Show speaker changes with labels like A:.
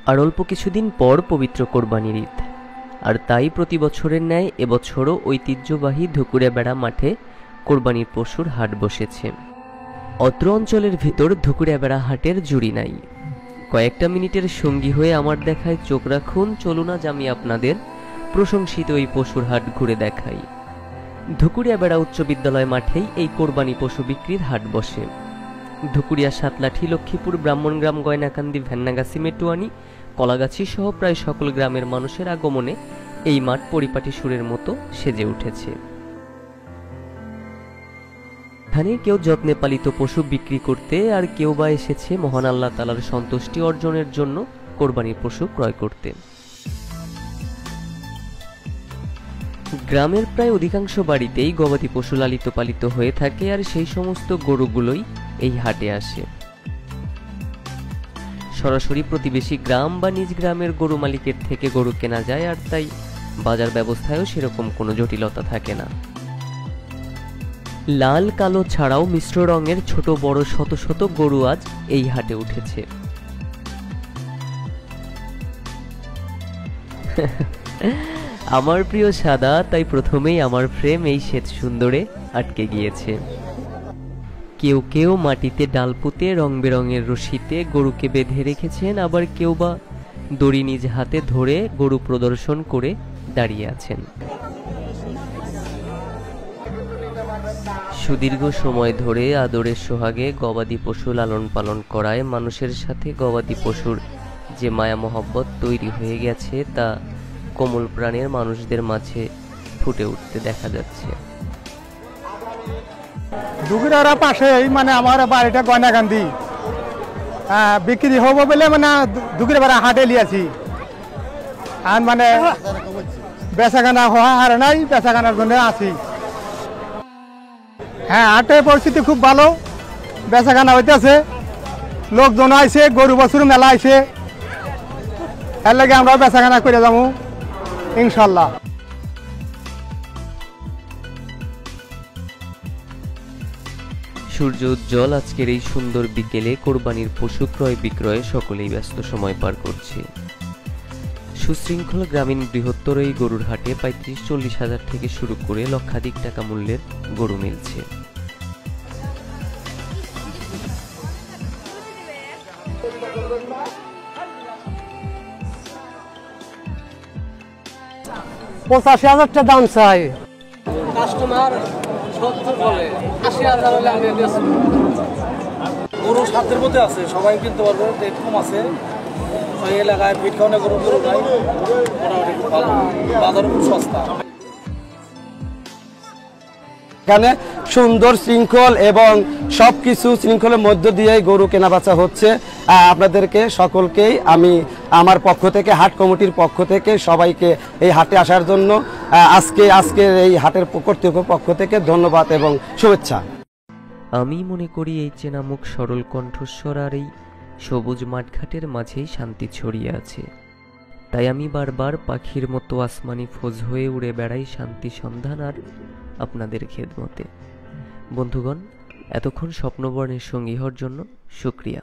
A: আর অল্প কিছুদিন পর পবিত্র কোরবানির ঈদ, আর তাই প্রতি বছরের ন্যায় এবছরও ঐতিহ্যবাহী ধুকুড়িয়াবেড়া মাঠে কোরবানির পশুর হাট বসেছে। অত্র অঞ্চলের ভিতর ধুকুড়িয়াবেড়া হাটের জুড়ি নাই। কয়েকটা মিনিটের সঙ্গী হয়ে আমার দেখায় চোখ রাখুন, চলুন আজ আমি আপনাদের প্রশংসিত এই পশুর হাট ঘুরে দেখাই। ধুকুড়িয়াবেড়া উচ্চ বিদ্যালয় মাঠেই এই কোরবানি পশু বিক্রির হাট বসে। ধুকুড়িয়া, সাতলাঠি, লক্ষ্মীপুর, ব্রাহ্মণগ্রাম, গয়নাকান্দি, ভেন্নাগাছি, মেটুয়ানি, কলাগাছি সহ প্রায় সকল গ্রামের মানুষের আগমনে এই মাঠ পরিপাটি সুরের মতো সেজে উঠেছে। এখানে কেউ যত্নে পালিত পশু বিক্রি করতে, আর কেউ বা এসেছে মহান আল্লাহ তাআলার সন্তুষ্টি অর্জনের জন্য কোরবানির পশু ক্রয় করতে। গ্রামের প্রায় অধিকাংশ বাড়িতেই গবাদি পশু লালিত পালিত হয়ে থাকে, আর সেই সমস্ত গরুগুলোই এই হাটে আসে। সরাসরি প্রতিবেশী গ্রাম বা নিজ গ্রামের গরু মালিকের থেকে গরু কেনা যায়, আর তাই বাজার ব্যবস্থায়ও সেরকম কোনো জটিলতা থাকে না। লাল কালো ছাড়াও মিশ্র রঙের ছোট বড় শত শত গরু আজ এই হাটে উঠেছে। আমার প্রিয় সাদা, তাই প্রথমেই আমার ফ্রেম এই শ্বেত সুন্দরে আটকে গিয়েছে। কেউ কেউ মাটিতে ডাল পুঁতে রং বেরঙের রশিতে গরুকে বেঁধে রেখেছেন, আবার কেউ বা দড়ি নিজ হাতে ধরে গরু প্রদর্শন করে দাঁড়িয়ে আছেন। সুদীর্ঘ সময় ধরে আদরের সোহাগে গবাদি পশু লালন পালন করায় মানুষের সাথে গবাদি পশুর যে মায়া মহব্বত তৈরি হয়ে গেছে তা কোমল প্রাণের মানুষদের মাঝে ফুটে উঠতে দেখা যাচ্ছে।
B: ধুকুড়িয়ার পাশে মানে আমার বাড়িটা গয়নাকান্দি, বিক্রি হবো বলে মানে ধুকুড়িয়া হাটে লিয়াছি। আর মানে বেচাকেনা হওয়া আর নাই, বেচাকেনার জন্য আছি। হ্যাঁ, হাটের পরিস্থিতি খুব ভালো, বেচাকেনা হইতেছে, লোকজন আইছে, গরু বছর মেলা আইছে, এর লাগে আমরা বেচাকেনা করে যাবো ইনশাল্লাহ।
A: সূর্য উজ্জ্বল আজকের এই সুন্দর বিকেলে কোরবানির পশু ক্রয় বিক্রয়ে সকলেই ব্যস্ত সময় পার করছে। সুশৃঙ্খল গ্রামীণ বৃহত্তর এই গরুর হাটে ৩৫-৪০ হাজার থেকে শুরু করে লক্ষাধিক টাকা মূল্যের গরু মিলছে।
B: ৳৮৫,০০০ দাম চাই।
C: কাস্টমার ৭০ বলে, ৮০,০০০ হলে আমি গরু সাধ্যের মধ্যে আছে, সবাই কিনতে পারবে, রেট কম আছে। ওই এলাকায় ফিট খাওয়ানো গরু নাই, মোটামুটি খুব ভালো, বাজারও খুব সস্তা।
D: এখানে সুন্দর শৃঙ্খল এবং সবকিছু শৃঙ্খলের মধ্য দিয়ে গরু কেনা বেচা হচ্ছে। আপনাদেরকে সকলকেই আমি আমার পক্ষ থেকে, হাট কমিটির পক্ষ থেকে সবাইকে এই হাটে আসার জন্য আজকের এই হাটের কর্তৃপক্ষের পক্ষ থেকে ধন্যবাদ এবং শুভেচ্ছা।
A: আমি মনে করি এই চেনামুখ সরল কণ্ঠস্বর আর এই সবুজ মাঠঘাটের মাঝেই শান্তি ছড়িয়ে আছে। তাই আমি বারবার পাখির মতো আসমানি ফোজ হয়ে উড়ে বেড়াই শান্তি সন্ধান আর আপনাদের খেদমতে। বন্ধুগণ, এতক্ষণ স্বপ্নবর্ণের সঙ্গী হওয়ার জন্য শুকরিয়া।